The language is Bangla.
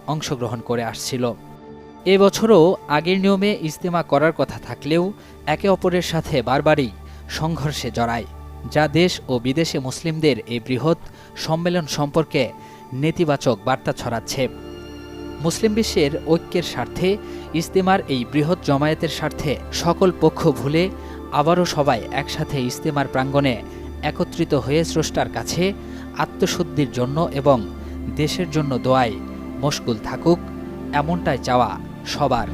অংশগ্রহণ করে আসছিল। এবছরও আগের নিয়মে ইজতেমা করার কথা থাকলেও একে অপরের সাথে বারবারই সংঘর্ষে জড়ায়, যা দেশ ও বিদেশে মুসলিমদের এই বৃহৎ সম্মেলন সম্পর্কে নেতিবাচক বার্তা ছড়াচ্ছে। মুসলিম বিশ্বের ঐক্যের স্বার্থে ইজতেমার এই বৃহৎ জমায়েতের স্বার্থে সকল পক্ষ ভুলে আবারও সবাই একসাথে ইজতেমার প্রাঙ্গণে একত্রিত হয়ে স্রষ্টার কাছে আত্মশুদ্ধির জন্য এবং দেশের জন্য দোয়ায় মশগুল থাকুক, এমনটাই চাওয়া সবার।